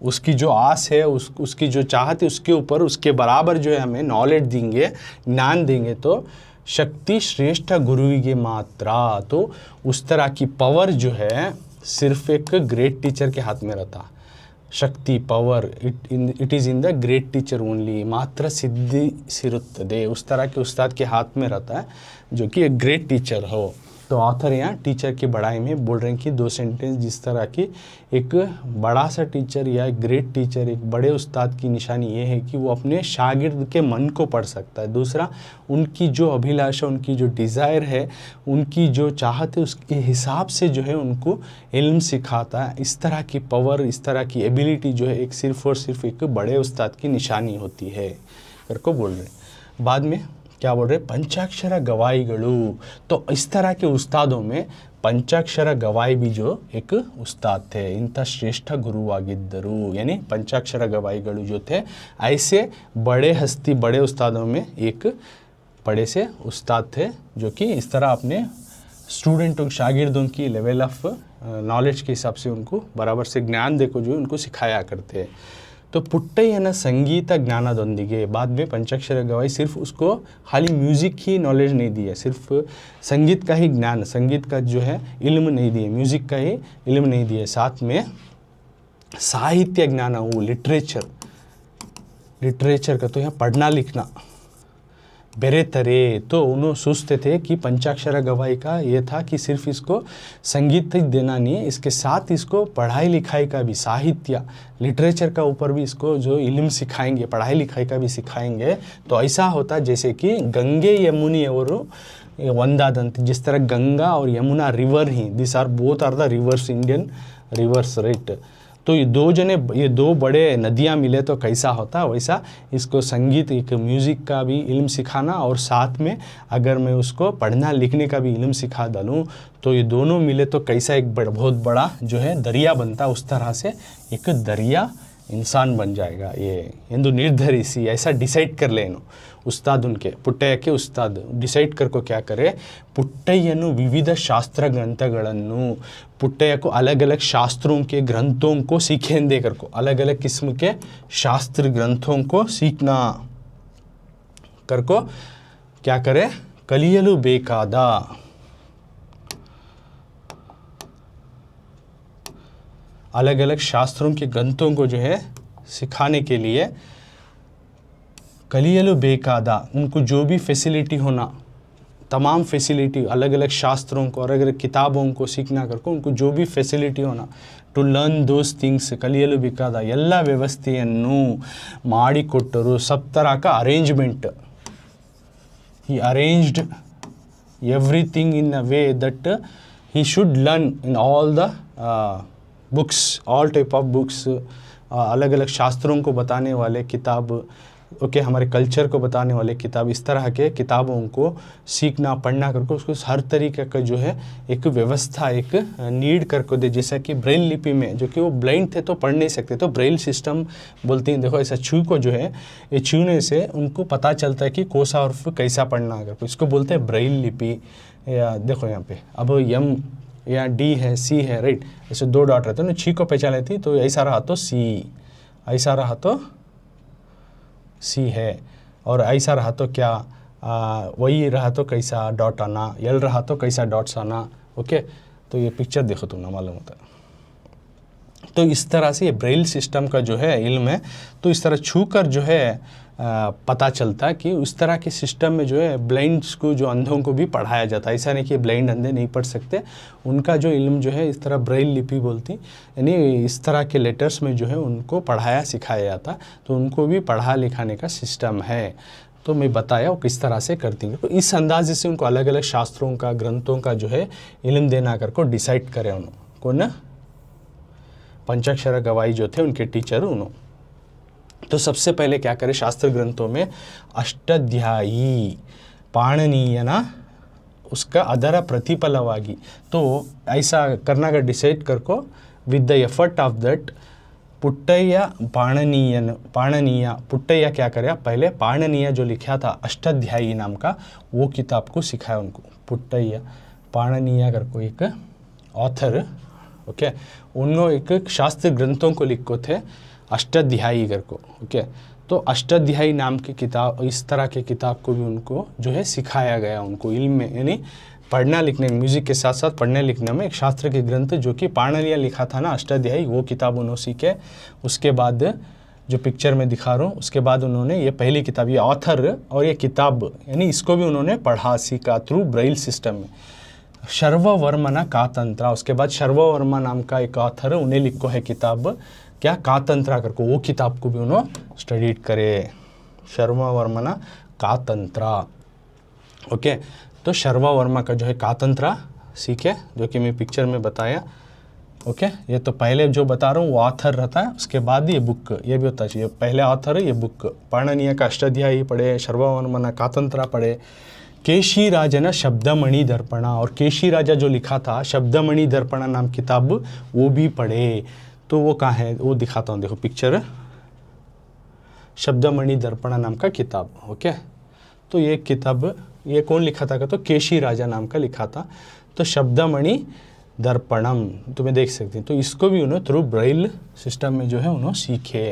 उसकी जो आस है, उसकी जो चाहत है, उसके ऊपर उसके बराबर जो है हमें नॉलेज देंगे, ज्ञान देंगे, तो शक्ति श्रेष्ठ गुरु के मात्रा, तो उस तरह की पावर जो है सिर्फ एक ग्रेट टीचर के हाथ में रहता। शक्ति power it is in the great teacher only, मात्र सिद्धि सिरुತ್ತದೆ, उस तरह के उस्ताद के हाथ में रहता है जो कि एक ग्रेट टीचर हो। तो ऑथर यहाँ टीचर की बड़ाई में बोल रहे हैं कि 2 सेंटेंस जिस तरह की एक बड़ा सा टीचर या एक ग्रेट टीचर, एक बड़े उस्ताद की निशानी ये है कि वो अपने शागिर्द के मन को पढ़ सकता है। दूसरा, उनकी जो अभिलाषा, उनकी जो डिज़ायर है, उनकी जो चाहत है, उसके हिसाब से जो है उनको इल्म सिखाता है। इस तरह की पावर, इस तरह की एबिलिटी जो है एक सिर्फ़ और सिर्फ एक बड़े उस्ताद की निशानी होती है करके बोल रहे हैं। बाद में क्या बोल रहे, पंचाक्षर गवाईगळु। तो इस तरह के उस्तादों में पंचाक्षर गवाई भी जो एक उस्ताद थे, इंಥ श्रेष्ठ गुरुವಾಗಿದ್ದರು, यानी पंचाक्षर गवाईगळु जो थे ऐसे बड़े हस्ती, बड़े उस्तादों में एक बड़े से उस्ताद थे जो कि इस तरह अपने स्टूडेंटों, शागिर्दों की लेवल ऑफ नॉलेज के हिसाब से उनको बराबर से ज्ञान देकर जो उनको सिखाया करते हैं। तो पुट्टಯ್ಯನ संगीत ज्ञानदೊಂದಿಗೆ, बाद में पंचाक्षर गवाई सिर्फ उसको खाली म्यूज़िक ही नॉलेज नहीं दी है, सिर्फ संगीत का ही ज्ञान, संगीत का जो है इल्म नहीं दिए, म्यूज़िक का ही इल्म नहीं दिए, साथ में साहित्य ज्ञान, वो लिटरेचर का, तो यहाँ पढ़ना लिखना बेरेतरे। तो उन्होंने सोचते थे कि पंचाक्षर गवाई का ये था कि सिर्फ इसको संगीत ही देना नहीं है, इसके साथ इसको पढ़ाई लिखाई का भी, साहित्य लिटरेचर का ऊपर भी इसको जो इल्म सिखाएंगे, पढ़ाई लिखाई का भी सिखाएंगे। तो ऐसा होता जैसे कि गंगे यमुनी और ಒಂದಾದಂತೆ, जिस तरह गंगा और यमुना रिवर ही, this are both are the rivers, Indian rivers, right. तो ये दो बड़े नदियाँ मिले तो कैसा होता, वैसा इसको संगीत, एक म्यूज़िक का भी इल्म सिखाना और साथ में अगर मैं उसको पढ़ना लिखने का भी इल्म सिखा डालूँ तो ये दोनों मिले तो कैसा एक बहुत बड़ा जो है दरिया बनता, उस तरह से एक दरिया इंसान बन जाएगा ये ಎಂದು ನಿರ್ಧರಿಸಿ, ऐसा डिसाइड कर लेनो उस्ताद, उनके पुट्टಯ್ಯ के उस्ताद डिसाइड करको क्या करे, पुट्टಯ್ಯನು विविध शास्त्र ग्रंथಗಳನ್ನು, पुट्टಯ್ಯ को अलग अलग शास्त्रों के ग्रंथों को सीखेंदे करको, अलग अलग किस्म के शास्त्र ग्रंथों को सीखना करको क्या करे, ಕಲಿಯಲು ಬೇಕಾದ अलग अलग शास्त्रों के ग्रंथों को जो है सिखाने के लिए, कलियलु बेकादा, उनको जो भी फैसिलिटी होना, तमाम फैसिलिटी, अलग अलग शास्त्रों को, अलग अलग किताबों को सीखना करके उनको जो भी फैसिलिटी होना, टू लर्न दोज थिंग्स, कलियलु बेकाದ ಎಲ್ಲ ವ್ಯವಸ್ಥೆಯನ್ನು ಮಾಡಿಕೊಟ್ಟರು। सब तरह का arrangement, he arranged everything in a way that he should learn in all the books, all type of books, अलग अलग शास्त्रों को बताने वाले किताब, ओके, हमारे कल्चर को बताने वाले किताब, इस तरह के किताबों को सीखना पढ़ना करके उसको हर तरीके का जो है एक व्यवस्था, एक नीड करके दे। जैसा कि ब्रेल लिपि में, जो कि वो ब्लाइंड थे तो पढ़ नहीं सकते, तो ब्रेल सिस्टम बोलते हैं, देखो ऐसा छू को जो है, ये छूने से उनको पता चलता है कि कोसा और कैसा पढ़ना करके, इसको बोलते हैं ब्रेल लिपि। या देखो यहाँ पे अब यम या डी है, सी है, राइट, ऐसे 2 डॉट रहते हैं ना, छी को पहचान लेती, तो ऐसा रहा तो सी, ऐसा रहा तो सी है, और ऐसा रहा तो क्या, वही रहा तो कैसा डॉट आना, एल रहा तो कैसा डॉट्स आना, ओके। तो ये पिक्चर देखो तुम ना, मालूम होता है। तो इस तरह से ये ब्रेल सिस्टम का जो है इल्म है, तो इस तरह छू कर जो है पता चलता है कि उस तरह के सिस्टम में जो है ब्लाइंड्स को, जो अंधों को भी पढ़ाया जाता है। ऐसा नहीं कि ब्लाइंड अंधे नहीं पढ़ सकते, उनका जो इल्म जो है इस तरह ब्रेल लिपि बोलती, यानी इस तरह के लेटर्स में जो है उनको पढ़ाया सिखाया जाता, तो उनको भी पढ़ा लिखाने का सिस्टम है। तो मैं बताया वो किस तरह से करती हैं, तो इस अंदाजे से उनको अलग अलग शास्त्रों का, ग्रंथों का जो है इल्म देना कर को डिसाइड करे उनको ना, पंचाक्षर गवाई जो थे उनके टीचर उन्होंने। तो सबसे पहले क्या करें, शास्त्र ग्रंथों में अष्टाध्यायी पाणनीयना उसका ಅದರ ಪ್ರತಿಫಲವಾಗಿ, तो ऐसा करना का डिसाइड करको with the effort of that Puttaiah पाणनीय पुट्टಯ್ಯ क्या करे, पहले पाणनीय जो लिखा था अष्टाध्यायी नाम का, वो किताब को सिखाया उनको। पुट्टಯ್ಯ पाणनीय कर को एक ऑथर, ओके, उन्होंने एक शास्त्र ग्रंथों को लिखो थे अष्टाध्यायी कर को, ओके। तो अष्टाध्यायी नाम की किताब, इस तरह के किताब को भी उनको जो है सिखाया गया, उनको इल्म में, यानी पढ़ना लिखने, म्यूज़िक के साथ साथ पढ़ने लिखने में एक शास्त्र के ग्रंथ जो कि पाणिनि लिखा था ना, अष्टाध्यायी, वो किताब उन्होंने सीखे। उसके बाद जो पिक्चर में दिखा रहा हूँ, उसके बाद उन्होंने ये पहली किताब, ये ऑथर और ये किताब यानी इसको भी उन्होंने पढ़ा सीखा थ्रू ब्रेल सिस्टम में। शर्ववर्मन कातंत्रा, उसके बाद शर्ववर्मा नाम का एक ऑथर है, उन्हें लिखो है किताब क्या, कातंत्रा करको, वो किताब को भी उन्होंने स्टडीड करे, शर्ववर्मन कातंत्रा। ओके, तो शर्ववर्मा का जो है कातंत्रा सीखे, जो कि मैं पिक्चर में बताया। ओके, ये तो पहले जो बता रहा हूँ वो ऑथर रहता है, उसके बाद ये बुक, ये भी होता चाहिए, पहले ऑथर है, ये बुक। पाणिनि का अष्टाध्यायी पढ़े, शर्ववर्मन कातंत्रा पढ़े, केशी राजन शब्दमणि दर्पणा, और केशी राजा जो लिखा था शब्दमणि दर्पणा नाम किताब, वो भी पढ़े। तो वो कहाँ है, वो दिखाता हूँ, देखो पिक्चर, शब्दमणि दर्पणा नाम का किताब। ओके, तो ये किताब, ये कौन लिखा था, तो केशी राजा नाम का लिखा था। तो शब्दमणि दर्पणम तुम्हें देख सकते हैं, तो इसको भी उन्होंने थ्रू ब्रेल सिस्टम में जो है उन्होंने सीखे।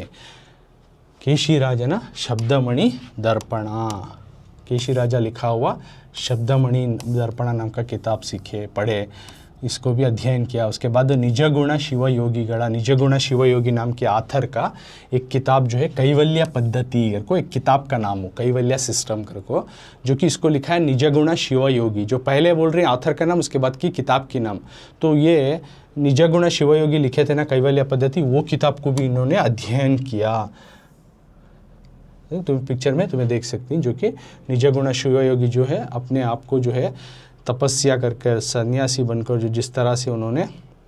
केशी राजा ना शब्दमणि दर्पणा, केशी राजा लिखा हुआ शब्दमणि दर्पणा नाम का किताब सीखे, पढ़े, इसको भी अध्ययन किया। उसके बाद निजगुण शिवयोगी गढ़ा, निजगुण शिवयोगी नाम के आथर का एक किताब जो है कैवल्य पद्धति करको, एक किताब का नाम हो कैवल्य सिस्टम करको, जो कि इसको लिखा है निजगुण शिवयोगी। जो पहले बोल रहे हैं आथर का नाम, उसके बाद की किताब की नाम, तो ये निजगुण शिवयोगी लिखे थे ना कैवल्य पद्धति, वो किताब को भी इन्होंने अध्ययन किया। तुम पिक्चर में तुम्हें देख सकती हैं, जो कि निजगुण शिवयोगी जो है अपने आप को जो है तपस्या करके सन्यासी बनकर जो जिस तरह से उन्होंने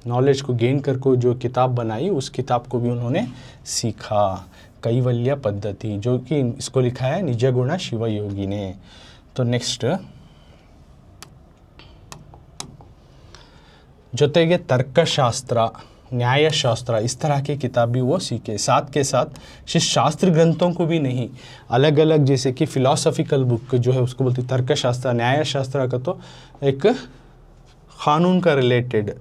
नॉलेज को गेन करके जो किताब बनाई, उस किताब को भी उन्होंने सीखा, कैवल्य पद्धति, जो कि इसको लिखा है निजगुण शिवयोगी ने। तो नेक्स्ट ಜೊತೆಗೆ तर्कशास्त्र, न्यायशास्त्र, इस तरह की किताब भी वो सीखे। साथ के साथ सिर्फ शास्त्र ग्रंथों को भी नहीं, अलग अलग जैसे कि फिलॉसफिकल बुक जो है उसको बोलते हैं तर्कशास्त्र। न्यायशास्त्र का तो एक कानून का रिलेटेड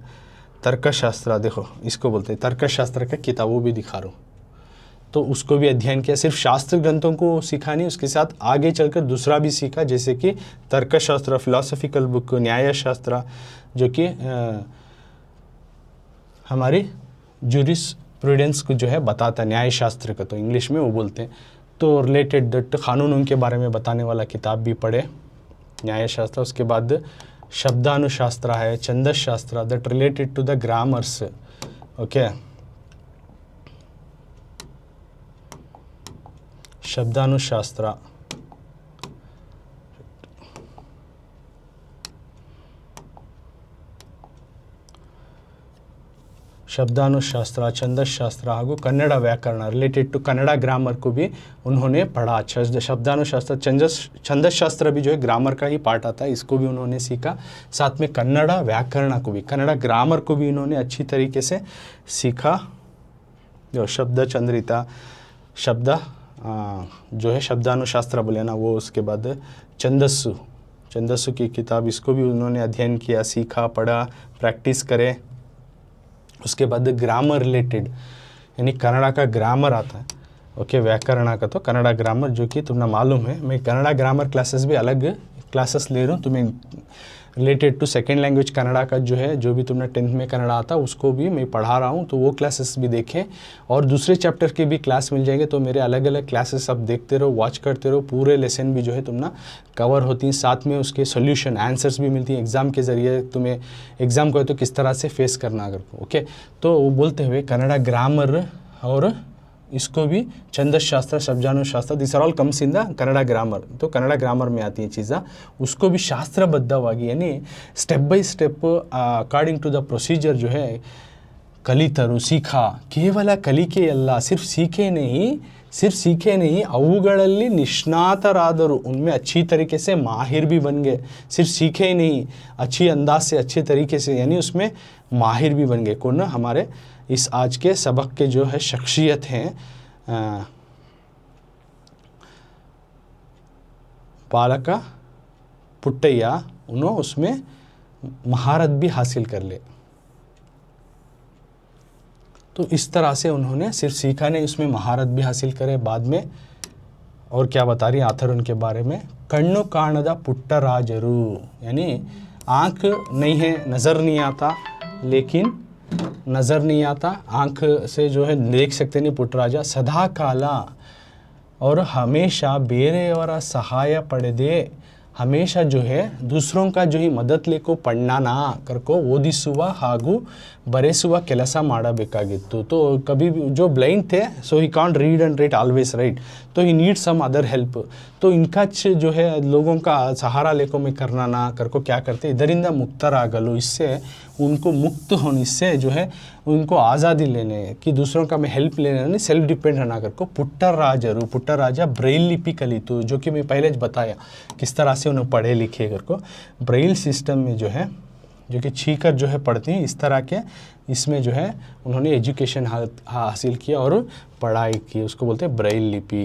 तर्कशास्त्र, देखो इसको बोलते हैं तर्कशास्त्र का किताबों भी दिखा रहा हूँ, तो उसको भी अध्ययन किया। सिर्फ शास्त्र ग्रंथों को सीखा नहीं, उसके साथ आगे चलकर दूसरा भी सीखा, जैसे कि तर्कशास्त्र, फिलॉसफिकल बुक, न्यायशास्त्र, जो कि हमारी ज्यूरिस्प्रूडेंस को जो है बताता है, न्यायशास्त्र का तो इंग्लिश में वो बोलते हैं। तो रिलेटेड दट कानूनों के बारे में बताने वाला किताब भी पढ़े, न्यायशास्त्र। उसके बाद शब्दानुशास्त्र है, छंदस शास्त्र, that related to the grammars. Okay, शब्दानुशास्त्र, शब्दानुशास्त्र, छंदशास्त्र ಹಾಗೂ कन्नड़ व्याकरण, रिलेटेड टू कन्नड़ा ग्रामर को भी उन्होंने पढ़ा। शब्दानुशास्त्र, छंदशास्त्र भी जो है ग्रामर का ही पार्ट आता है, इसको भी उन्होंने सीखा। साथ में कन्नड़ा व्याकरण को भी, कन्नड़ा ग्रामर को भी इन्होंने अच्छी तरीके से सीखा। जो शब्द चंद्रिता, शब्द जो है शब्दानुशास्त्र बोले ना वो, उसके बाद छंदस्सु, छंदस्सु की किताब, इसको भी उन्होंने अध्ययन किया, सीखा, पढ़ा, प्रैक्टिस करे। उसके बाद ग्रामर रिलेटेड, यानी कन्नड़ा का ग्रामर आता है। ओके, व्याकरण का तो कन्नड़ा ग्रामर, जो कि तुम्हें मालूम है मैं कन्नड़ा ग्रामर क्लासेस भी अलग क्लासेस ले रहा हूँ तुम्हें related to second language Kannada का, जो है जो भी तुमने 10th में कन्नड़ा आता उसको भी मैं पढ़ा रहा हूँ, तो वो क्लासेस भी देखें। और दूसरे चैप्टर के भी क्लास मिल जाएंगे, तो मेरे अलग अलग क्लासेस आप देखते रहो, वॉच करते रहो, पूरे लेसन भी जो है तुम ना कवर होती हैं। साथ में उसके सोल्यूशन आंसर्स भी मिलती हैं एग्ज़ाम के ज़रिए, तुम्हें एग्ज़ाम को है तो किस तरह से फेस करना अगर। ओके, तो वो बोलते हुए कन्नड़ा ग्रामर और इसको भी छंदशास्त्र, शब्दानुशास्त्र, this are all comes in the Kannada grammar, तो कन्नड़ा ग्रामर में आती है चीज़ा, उसको भी शास्त्रबद्धವಾಗಿ यानी step by step according to the procedure जो है ಕಲಿತರು, सीखा। केवल ಕಲಿಕೆ ಅಲ್ಲ, सिर्फ सीखे नहीं अवुಗಳಲ್ಲಿ निष्णातराದರು, उनमें अच्छी तरीके से माहिर भी बन गए। सिर्फ सीखे ही नहीं, अच्छी अंदाज से, अच्छे तरीके से, यानी उसमें माहिर भी बन गए। कौन? हमारे इस आज के सबक के जो है शख्सियत हैं पालका पुट्टैया, उन्होंने उसमें महारत भी हासिल कर ले। तो इस तरह से उन्होंने सिर्फ सीखा नहीं, उसमें महारत भी हासिल करे। बाद में और क्या बता रही आथर उनके बारे में, कण्णु काणद पुट्टराजरू, यानी आँख नहीं है, नज़र नहीं आता, लेकिन नज़र नहीं आता, आँख से जो है देख सकते नहीं पुट्टराजा, सदा काला और हमेशा ಬೇರೆಯವರ सहाय पड़दे, हमेशा जो है दूसरों का जो ही मदद लेको पढ़ना ना करको ಓದಿಸುವ ಹಾಗೂ ಬರೆಸುವ ಕೆಲಸ ಮಾಡಬೇಕಾಗಿತ್ತು। तो कभी भी जो ब्लाइंड थे, so he can't read and write always right, तो he need some other help. तो इनका जो है लोगों का सहारा लेको में करना ना करको क्या करते, ಇದರಿಂದ ಮುಕ್ತರಾಗಲು, इससे उनको मुक्त होने, इससे जो है उनको आज़ादी लेने कि दूसरों का मैं हेल्प लेने नहीं, सेल्फ डिपेंड रहना करको पुट्टराजरू, पुट्टराजा ब्रेल लिपि कलितु, जो कि मैं पहले बताया किस तरह से उन्हें पढ़े लिखे करको। ब्रेल सिस्टम में जो है जो कि छीकर जो है पढ़ती हैं, इस तरह के इसमें जो है उन्होंने एजुकेशन हासिल किया और पढ़ाई की, उसको बोलते हैं ब्रेल लिपि।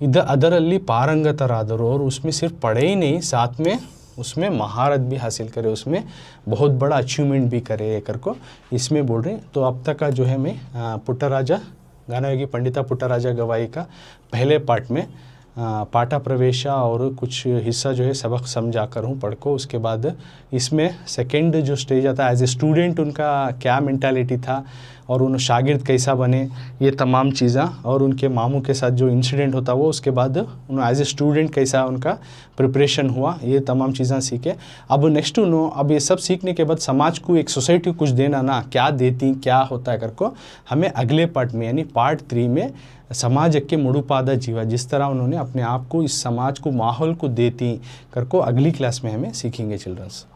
ಅದರಲ್ಲಿ ಪಾರಂಗತರಾದರು, और उसमें सिर्फ पढ़े ही नहीं, साथ में उसमें महारत भी हासिल करे, उसमें बहुत बड़ा अचीवमेंट भी करे करको इसमें बोल रहे हैं। तो अब तक का जो है मैं पुट्टराजा गानायोगी पंडिता पुट्टराजा गवाई का पहले पार्ट में पाठा प्रवेशा और कुछ हिस्सा जो है सबक समझा कर हूँ पढ़ को। उसके बाद इसमें सेकंड जो स्टेज आता है, एज ए स्टूडेंट उनका क्या मेंटालिटी था और उन शागिर्द कैसा बने, ये तमाम चीज़ें, और उनके मामू के साथ जो इंसिडेंट होता वो, उसके बाद उन एज ए स्टूडेंट कैसा उनका प्रिपरेशन हुआ, ये तमाम चीज़ें सीखे। अब नेक्स्ट अब ये सब सीखने के बाद समाज को, एक सोसाइटी को कुछ देना ना, क्या देती क्या होता है करको हमें अगले पार्ट में यानी पार्ट 3 में समाजಕ್ಕೆ ಮುಡುಪಾದ जीवा, जिस तरह उन्होंने अपने आप को इस समाज को माहौल को देती करको अगली क्लास में हमें सीखेंगे चिल्ड्रंस।